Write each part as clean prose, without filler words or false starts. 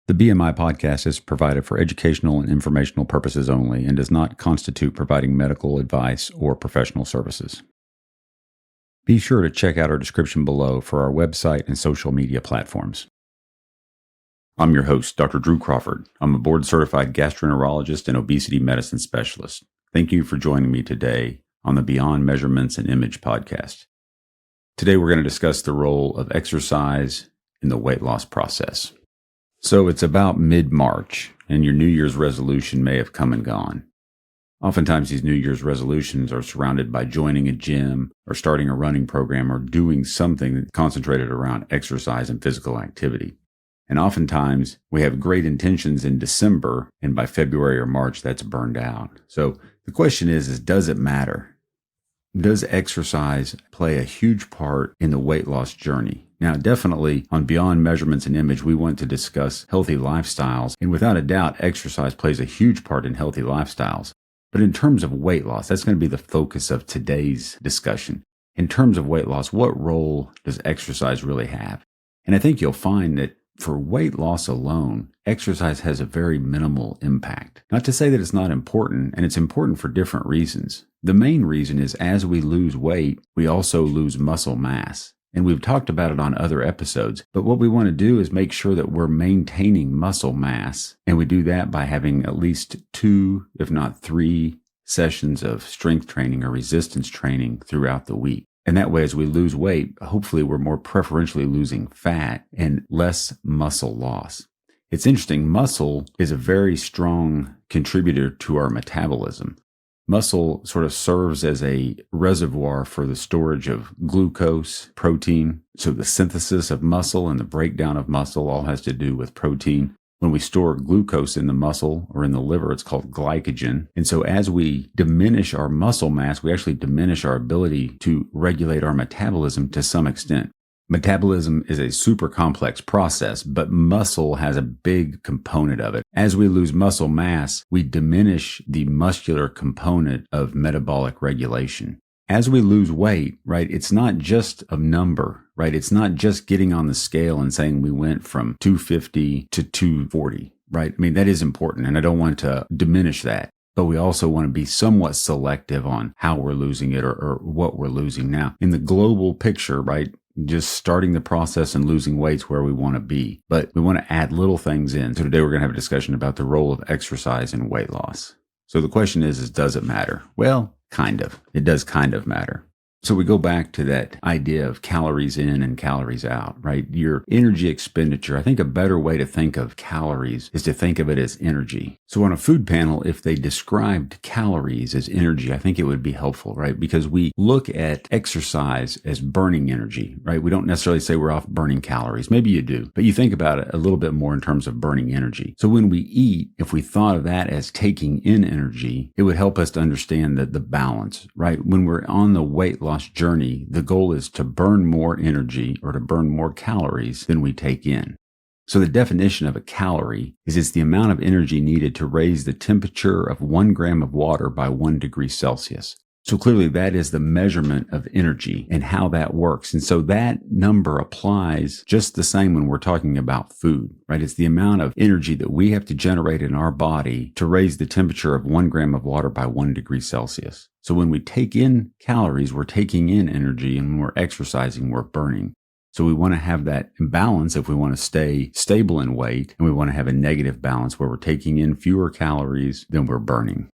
The BMI podcast is provided for educational and informational purposes only and does not constitute providing medical advice or professional services. Be sure to check out our description below for our website and social media platforms. I'm your host, Dr. Drew Crawford. I'm a board-certified gastroenterologist and obesity medicine specialist. Thank you for joining me today on the Beyond Measurements and Image podcast. Today we're going to discuss the role of exercise in the weight loss process. So it's about mid-March, and your New Year's resolution may have come and gone. Oftentimes these New Year's resolutions are surrounded by joining a gym or starting a running program or doing something that's concentrated around exercise and physical activity. And oftentimes we have great intentions in December, and by February or March that's burned out. So the question is does it matter? Does exercise play a huge part in the weight loss journey? Now, definitely on Beyond Measurements and Image, we want to discuss healthy lifestyles. And without a doubt, exercise plays a huge part in healthy lifestyles. But in terms of weight loss, that's going to be the focus of today's discussion. In terms of weight loss, what role does exercise really have? And I think you'll find that for weight loss alone, exercise has a very minimal impact. Not to say that it's not important, and it's important for different reasons. The main reason is as we lose weight, we also lose muscle mass. And we've talked about it on other episodes, but what we want to do is make sure that we're maintaining muscle mass. And we do that by having at least 2, if not 3 sessions of strength training or resistance training throughout the week. And that way, as we lose weight, hopefully we're more preferentially losing fat and less muscle loss. It's interesting, muscle is a very strong contributor to our metabolism. Muscle sort of serves as a reservoir for the storage of glucose, protein. So the synthesis of muscle and the breakdown of muscle all has to do with protein. When we store glucose in the muscle or in the liver, it's called glycogen. And so as we diminish our muscle mass, we actually diminish our ability to regulate our metabolism to some extent. Metabolism is a super complex process, but muscle has a big component of it. As we lose muscle mass, we diminish the muscular component of metabolic regulation. As we lose weight, right, it's not just a number, right? It's not just getting on the scale and saying we went from 250 to 240, right? I mean, that is important, and I don't want to diminish that. But we also want to be somewhat selective on how we're losing it or what we're losing. Now, in the global picture, right, just starting the process and losing weight's where we want to be. But we want to add little things in. So today we're going to have a discussion about the role of exercise in weight loss. So the question is does it matter? Well, kind of. It does kind of matter. So we go back to that idea of calories in and calories out, right? Your energy expenditure. I think a better way to think of calories is to think of it as energy. So on a food panel, if they described calories as energy, I think it would be helpful, right? Because we look at exercise as burning energy, right? We don't necessarily say we're off burning calories. Maybe you do, but you think about it a little bit more in terms of burning energy. So when we eat, if we thought of that as taking in energy, it would help us to understand that the balance, right? When we're on the weight loss journey, the goal is to burn more energy or to burn more calories than we take in. So the definition of a calorie is it's the amount of energy needed to raise the temperature of 1 gram of water by 1 degree Celsius. So clearly that is the measurement of energy and how that works. And so that number applies just the same when we're talking about food, right? It's the amount of energy that we have to generate in our body to raise the temperature of 1 gram of water by 1 degree Celsius. So when we take in calories, we're taking in energy, and when we're exercising, we're burning. So we want to have that balance if we want to stay stable in weight, and we want to have a negative balance where we're taking in fewer calories than we're burning.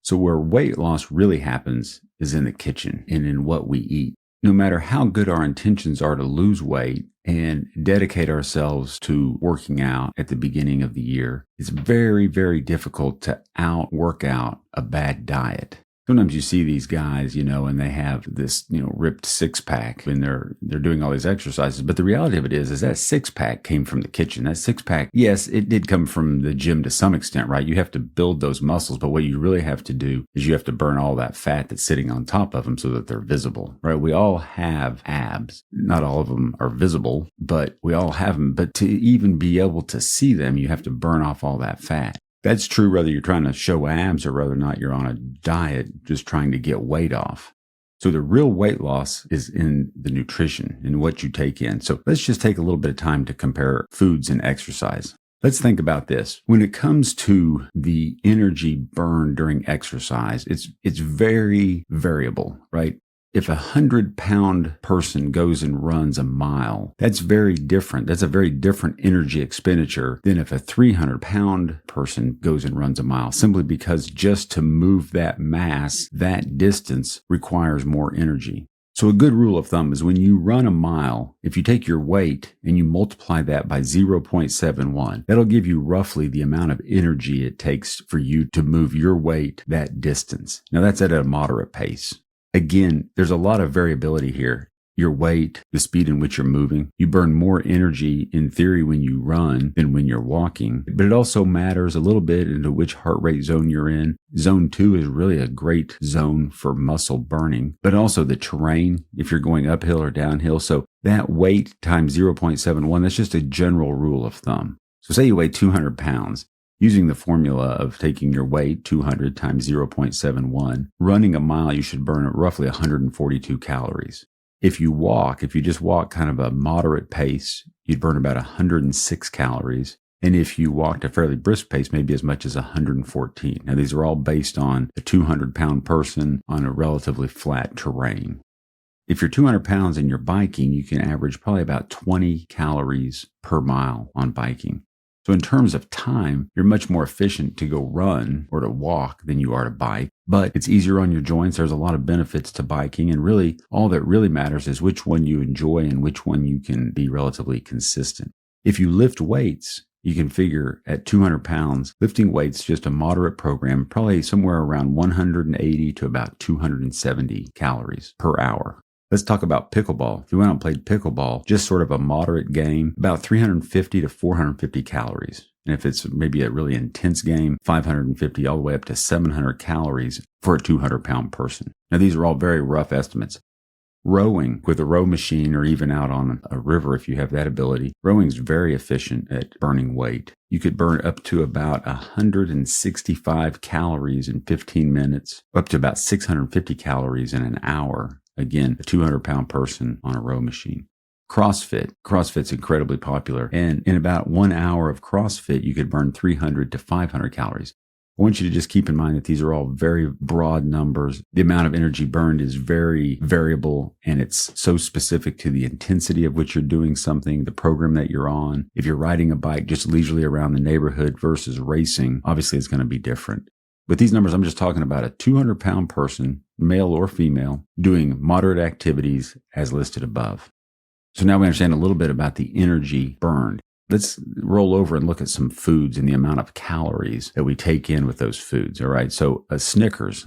So where weight loss really happens is in the kitchen and in what we eat. No matter how good our intentions are to lose weight and dedicate ourselves to working out at the beginning of the year, it's very, very difficult to out-work out a bad diet. Sometimes you see these guys, and they have this, ripped 6-pack and they're doing all these exercises. But the reality of it is that 6-pack came from the kitchen. That 6-pack, yes, it did come from the gym to some extent, right? You have to build those muscles. But what you really have to do is you have to burn all that fat that's sitting on top of them so that they're visible, right? We all have abs. Not all of them are visible, but we all have them. But to even be able to see them, you have to burn off all that fat. That's true whether you're trying to show abs or whether or not you're on a diet just trying to get weight off. So the real weight loss is in the nutrition, in what you take in. So let's just take a little bit of time to compare foods and exercise. Let's think about this. When it comes to the energy burned during exercise, it's very variable, right? If 100-pound person goes and runs a mile, that's very different. That's a very different energy expenditure than if a 300-pound person goes and runs a mile, simply because just to move that mass, that distance requires more energy. So a good rule of thumb is when you run a mile, if you take your weight and you multiply that by 0.71, that'll give you roughly the amount of energy it takes for you to move your weight that distance. Now that's at a moderate pace. Again, there's a lot of variability here. Your weight, the speed in which you're moving. You burn more energy in theory when you run than when you're walking. But it also matters a little bit into which heart rate zone you're in. Zone 2 is really a great zone for muscle burning, but also the terrain, if you're going uphill or downhill. So that weight times 0.71, that's just a general rule of thumb. So say you weigh 200 pounds. Using the formula of taking your weight, 200 times 0.71, running a mile, you should burn roughly 142 calories. If you just walk kind of a moderate pace, you'd burn about 106 calories. And if you walked a fairly brisk pace, maybe as much as 114. Now, these are all based on a 200-pound person on a relatively flat terrain. If you're 200 pounds and you're biking, you can average probably about 20 calories per mile on biking. So in terms of time, you're much more efficient to go run or to walk than you are to bike, but it's easier on your joints. There's a lot of benefits to biking, and really all that really matters is which one you enjoy and which one you can be relatively consistent. If you lift weights, you can figure at 200 pounds, lifting weights, just a moderate program, probably somewhere around 180 to about 270 calories per hour. Let's talk about pickleball. If you went out and played pickleball, just sort of a moderate game, about 350 to 450 calories. And if it's maybe a really intense game, 550 all the way up to 700 calories for a 200-pound person. Now, these are all very rough estimates. Rowing with a row machine, or even out on a river if you have that ability, rowing is very efficient at burning weight. You could burn up to about 165 calories in 15 minutes, up to about 650 calories in an hour. Again, a 200-pound person on a row machine. CrossFit's incredibly popular. And in about 1 hour of CrossFit, you could burn 300 to 500 calories. I want you to just keep in mind that these are all very broad numbers. The amount of energy burned is very variable, and it's so specific to the intensity of which you're doing something, the program that you're on. If you're riding a bike just leisurely around the neighborhood versus racing, obviously it's going to be different. With these numbers, I'm just talking about a 200-pound person, male or female, doing moderate activities as listed above. So now we understand a little bit about the energy burned. Let's roll over and look at some foods and the amount of calories that we take in with those foods. All right. So a Snickers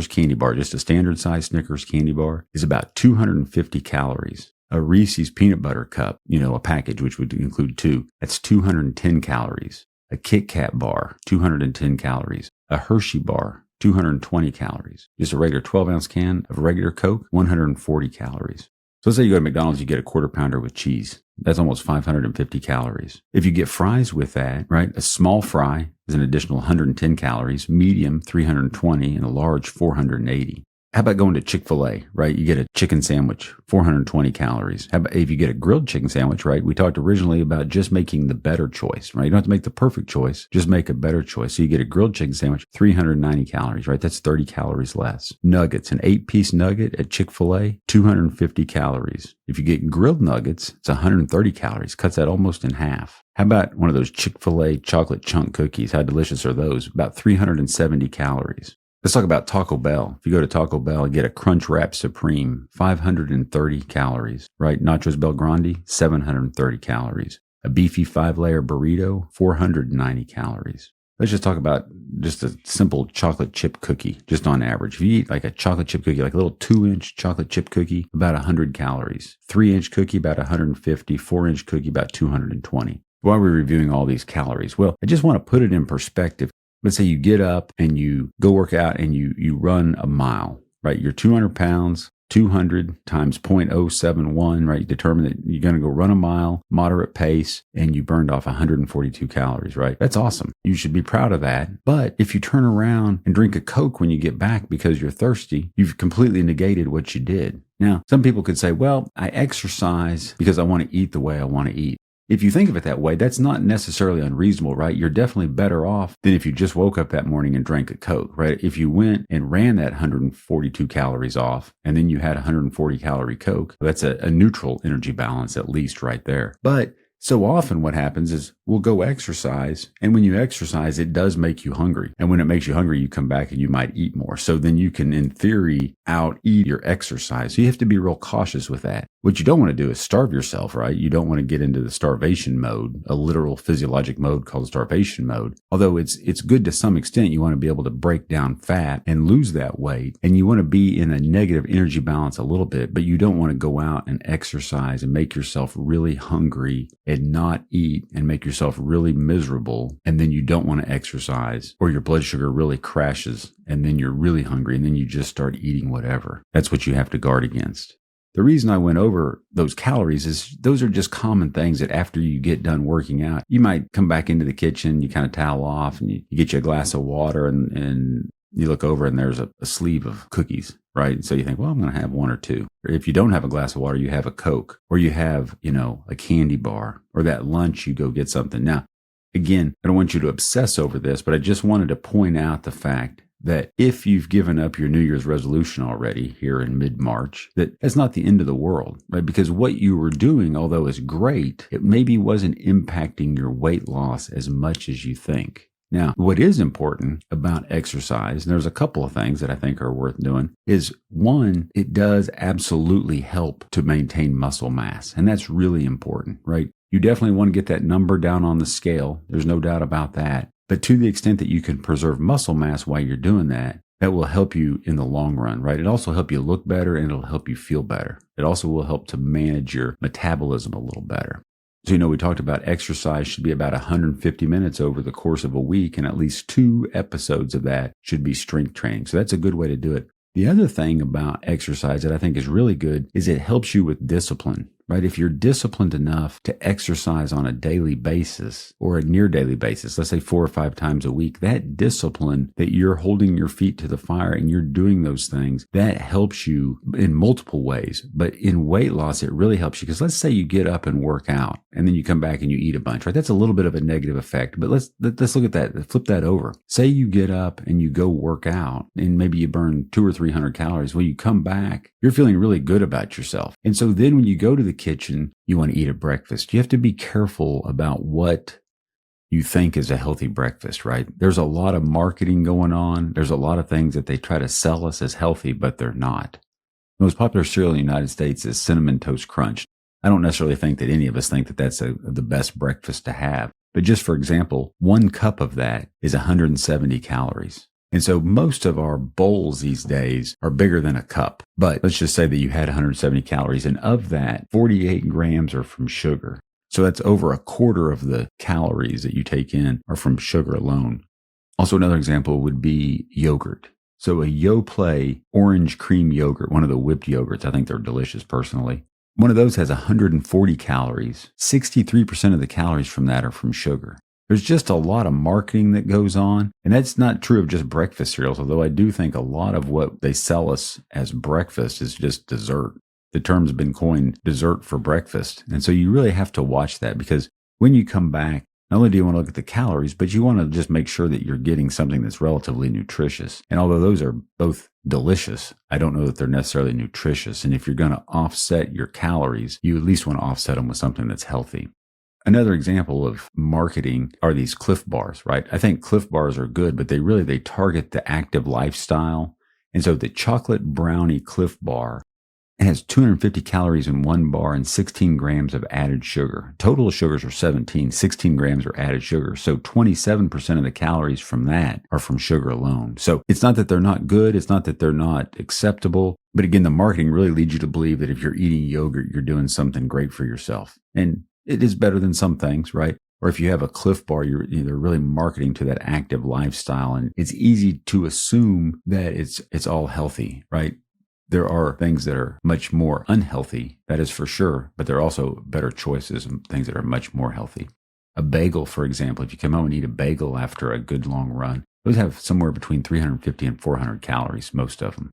candy bar, just a standard size Snickers candy bar, is about 250 calories. A Reese's peanut butter cup, a package, which would include 2, that's 210 calories. A KitKat bar, 210 calories. A Hershey bar, 220 calories. Just a regular 12-ounce can of regular Coke, 140 calories. So let's say you go to McDonald's, you get a quarter pounder with cheese. That's almost 550 calories. If you get fries with that, right, a small fry is an additional 110 calories, medium 320, and a large 480. How about going to Chick-fil-A, right? You get a chicken sandwich, 420 calories. How about if you get a grilled chicken sandwich, right? We talked originally about just making the better choice, right? You don't have to make the perfect choice, just make a better choice. So you get a grilled chicken sandwich, 390 calories, right? That's 30 calories less. Nuggets, an 8-piece nugget at Chick-fil-A, 250 calories. If you get grilled nuggets, it's 130 calories, cuts that almost in half. How about one of those Chick-fil-A chocolate chunk cookies? How delicious are those? About 370 calories. Let's talk about Taco Bell. If you go to Taco Bell and get a Crunch Wrap Supreme, 530 calories, right? Nachos Bell Grande, 730 calories. A Beefy 5-layer burrito, 490 calories. Let's just talk about just a simple chocolate chip cookie, just on average. If you eat like a chocolate chip cookie, like a little 2-inch chocolate chip cookie, about 100 calories. 3-inch cookie, about 150. 4-inch cookie, about 220. Why are we reviewing all these calories? Well, I just want to put it in perspective. Let's say you get up and you go work out and you run a mile, right? You're 200 pounds, 200 times 0.071, right? You determine that you're going to go run a mile, moderate pace, and you burned off 142 calories, right? That's awesome. You should be proud of that. But if you turn around and drink a Coke when you get back because you're thirsty, you've completely negated what you did. Now, some people could say, well, I exercise because I want to eat the way I want to eat. if you think of it that way, that's not necessarily unreasonable, right? You're definitely better off than if you just woke up that morning and drank a Coke, right? If you went and ran that 142 calories off and then you had a 140 calorie Coke, that's a neutral energy balance, at least right there. But so often what happens is we'll go exercise, and when you exercise, it does make you hungry. And when it makes you hungry, you come back and you might eat more. So then you can, in theory, out-eat your exercise. So you have to be real cautious with that. What you don't want to do is starve yourself, right? You don't want to get into the starvation mode, a literal physiologic mode called starvation mode. Although it's good to some extent, you want to be able to break down fat and lose that weight. And you want to be in a negative energy balance a little bit, but you don't want to go out and exercise and make yourself really hungry and not eat and make yourself really miserable. And then you don't want to exercise, or your blood sugar really crashes and then you're really hungry and then you just start eating whatever. That's what you have to guard against. The reason I went over those calories is those are just common things that after you get done working out, you might come back into the kitchen, you kind of towel off and you get you a glass of water and you look over and there's a sleeve of cookies, right? And so you think, well, I'm going to have one or two. Or if you don't have a glass of water, you have a Coke, or you have, a candy bar, or that lunch, you go get something. Now, again, I don't want you to obsess over this, but I just wanted to point out the fact that if you've given up your New Year's resolution already here in mid-March, that's not the end of the world, right? Because what you were doing, although it's great, it maybe wasn't impacting your weight loss as much as you think. Now, what is important about exercise, and there's a couple of things that I think are worth doing, is one, it does absolutely help to maintain muscle mass. And that's really important, right? You definitely want to get that number down on the scale. There's no doubt about that. But to the extent that you can preserve muscle mass while you're doing that, that will help you in the long run, right? It'll also help you look better and it'll help you feel better. It also will help to manage your metabolism a little better. So, we talked about exercise should be about 150 minutes over the course of a week, and at least 2 episodes of that should be strength training. So that's a good way to do it. The other thing about exercise that I think is really good is it helps you with discipline, right? If you're disciplined enough to exercise on a daily basis or a near daily basis, let's say 4 or 5 times a week, that discipline that you're holding your feet to the fire and you're doing those things, that helps you in multiple ways. But in weight loss, it really helps you because let's say you get up and work out and then you come back and you eat a bunch, right? That's a little bit of a negative effect, but let's look at that, flip that over. Say you get up and you go work out and maybe you burn 200 or 300 calories. Well, you come back, you're feeling really good about yourself. And so then when you go to the kitchen, you want to eat a breakfast. You have to be careful about what you think is a healthy breakfast, right? There's a lot of marketing going on. There's a lot of things that they try to sell us as healthy, but they're not. The most popular cereal in the United States is Cinnamon Toast Crunch. I don't necessarily think that any of us think that that's the best breakfast to have. But just for example, 1 cup of that is 170 calories. And so most of our bowls these days are bigger than a cup. But let's just say that you had 170 calories, and of that, 48 grams are from sugar. So that's over a quarter of the calories that you take in are from sugar alone. Also, another example would be yogurt. So a Yoplait orange cream yogurt, one of the whipped yogurts, I think they're delicious personally. One of those has 140 calories. 63% of the calories from that are from sugar. There's just a lot of marketing that goes on. And that's not true of just breakfast cereals, although I do think a lot of what they sell us as breakfast is just dessert. The term's been coined dessert for breakfast. And so you really have to watch that because when you come back, not only do you want to look at the calories, but you want to just make sure that you're getting something that's relatively nutritious. And although those are both delicious, I don't know that they're necessarily nutritious. And if you're going to offset your calories, you at least want to offset them with something that's healthy. Another example of marketing are these Cliff Bars, right? I think Cliff Bars are good, but they target the active lifestyle. And so the chocolate brownie Cliff Bar has 250 calories in 1 bar and 16 grams of added sugar. Total sugars are 16 grams are added sugar. So 27% of the calories from that are from sugar alone. So it's not that they're not good. It's not that they're not acceptable. But again, the marketing really leads you to believe that if you're eating yogurt, you're doing something great for yourself. And it is better than some things, right? Or if you have a Cliff Bar, they're really marketing to that active lifestyle. And it's easy to assume that it's all healthy, right? There are things that are much more unhealthy, that is for sure, but there are also better choices and things that are much more healthy. A bagel, for example, if you come home and eat a bagel after a good long run, those have somewhere between 350 and 400 calories, most of them.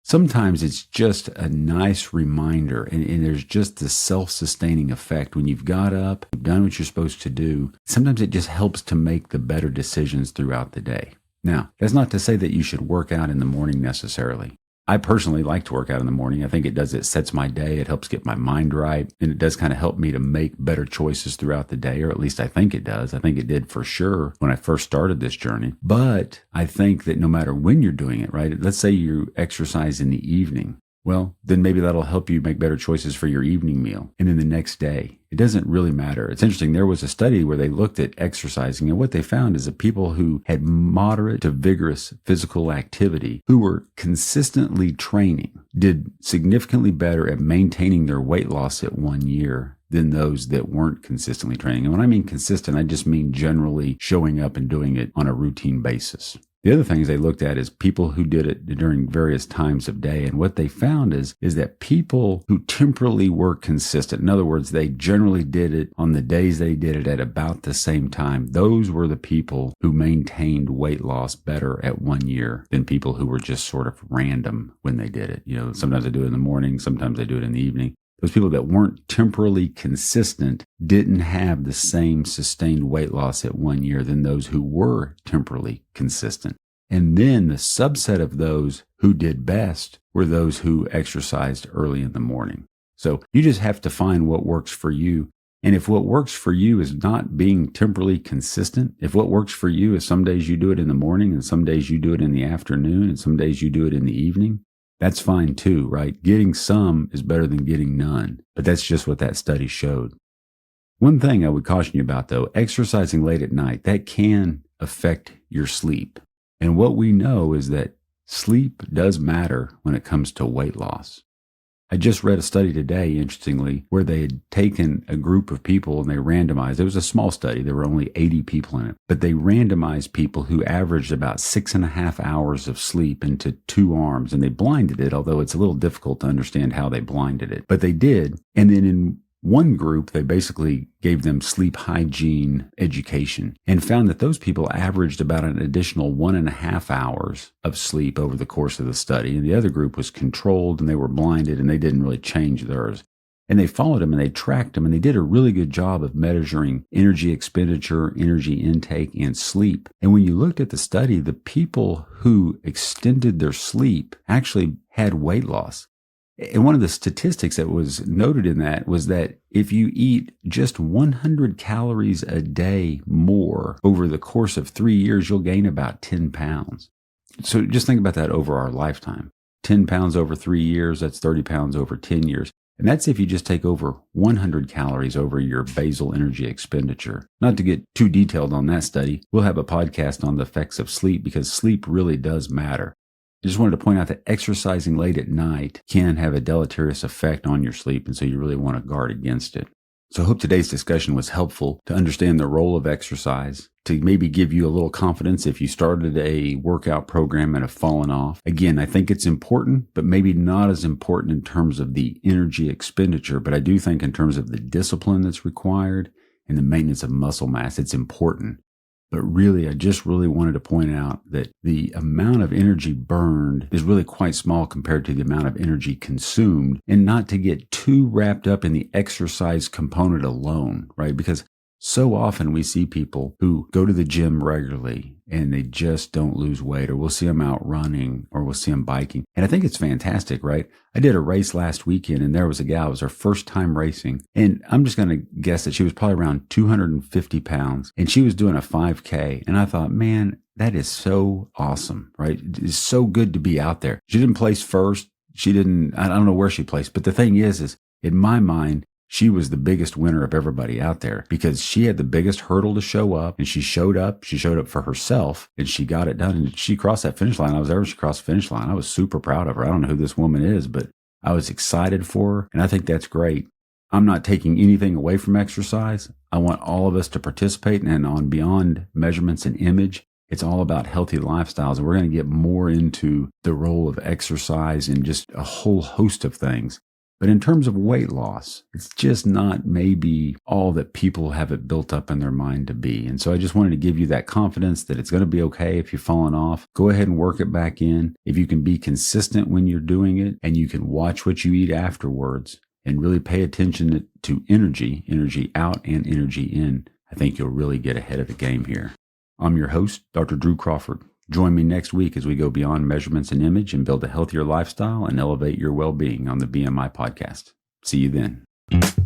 Sometimes it's just a nice reminder, and there's just the self-sustaining effect. When you've got up, you've done what you're supposed to do, sometimes it just helps to make the better decisions throughout the day. Now, that's not to say that you should work out in the morning necessarily. I personally like to work out in the morning. I think it sets my day. It helps get my mind right. And it does kind of help me to make better choices throughout the day, or at least I think it does. I think it did for sure when I first started this journey. But I think that no matter when you're doing it, right? Let's say you exercise in the evening. Well, then maybe that'll help you make better choices for your evening meal and then the next day. It doesn't really matter. It's interesting. There was a study where they looked at exercising, and what they found is that people who had moderate to vigorous physical activity, who were consistently training, did significantly better at maintaining their weight loss at 1 year than those that weren't consistently training. And when I mean consistent, I just mean generally showing up and doing it on a routine basis. The other things they looked at is people who did it during various times of day. And what they found is that people who temporally were consistent, in other words, they generally did it on the days they did it at about the same time, those were the people who maintained weight loss better at 1 year than people who were just sort of random when they did it. Sometimes they do it in the morning, sometimes they do it in the evening. Those people that weren't temporally consistent didn't have the same sustained weight loss at 1 year than those who were temporally consistent. And then the subset of those who did best were those who exercised early in the morning. So you just have to find what works for you. And if what works for you is not being temporally consistent, if what works for you is some days you do it in the morning and some days you do it in the afternoon and some days you do it in the evening, that's fine too, right? Getting some is better than getting none, but that's just what that study showed. One thing I would caution you about though, exercising late at night, that can affect your sleep. And what we know is that sleep does matter when it comes to weight loss. I just read a study today, interestingly, where they had taken a group of people and they randomized. It was a small study. There were only 80 people in it. But they randomized people who averaged about 6.5 hours of sleep into two arms. And they blinded it, although it's a little difficult to understand how they blinded it. But they did. And then in one group, they basically gave them sleep hygiene education and found that those people averaged about an additional 1.5 hours of sleep over the course of the study. And the other group was controlled and they were blinded and they didn't really change theirs. And they followed them and they tracked them and they did a really good job of measuring energy expenditure, energy intake, and sleep. And when you looked at the study, the people who extended their sleep actually had weight loss. And one of the statistics that was noted in that was that if you eat just 100 calories a day more over the course of 3 years, you'll gain about 10 pounds. So just think about that over our lifetime. 10 pounds over 3 years, that's 30 pounds over 10 years. And that's if you just take over 100 calories over your basal energy expenditure. Not to get too detailed on that study, we'll have a podcast on the effects of sleep because sleep really does matter. I just wanted to point out that exercising late at night can have a deleterious effect on your sleep, and so you really want to guard against it. So I hope today's discussion was helpful to understand the role of exercise, to maybe give you a little confidence if you started a workout program and have fallen off. Again, I think it's important, but maybe not as important in terms of the energy expenditure, but I do think in terms of the discipline that's required and the maintenance of muscle mass, it's important. But really, I just really wanted to point out that the amount of energy burned is really quite small compared to the amount of energy consumed, and not to get too wrapped up in the exercise component alone, right? Because so often we see people who go to the gym regularly and they just don't lose weight, or we'll see them out running or we'll see them biking. And I think it's fantastic, right? I did a race last weekend and there was a gal, it was her first time racing. And I'm just going to guess that she was probably around 250 pounds and she was doing a 5K. And I thought, man, that is so awesome, right? It's so good to be out there. She didn't place first. I don't know where she placed, but the thing is in my mind, she was the biggest winner of everybody out there because she had the biggest hurdle to show up, and she showed up for herself and she got it done and she crossed that finish line. I was there when she crossed the finish line. I was super proud of her. I don't know who this woman is, but I was excited for her. And I think that's great. I'm not taking anything away from exercise. I want all of us to participate, and on Beyond Measurements and Image, it's all about healthy lifestyles. And we're going to get more into the role of exercise and just a whole host of things. But in terms of weight loss, it's just not maybe all that people have it built up in their mind to be. And so I just wanted to give you that confidence that it's going to be okay if you've fallen off. Go ahead and work it back in. If you can be consistent when you're doing it and you can watch what you eat afterwards and really pay attention to energy out and energy in, I think you'll really get ahead of the game here. I'm your host, Dr. Drew Crawford. Join me next week as we go beyond measurements and image and build a healthier lifestyle and elevate your well-being on the BMI podcast. See you then.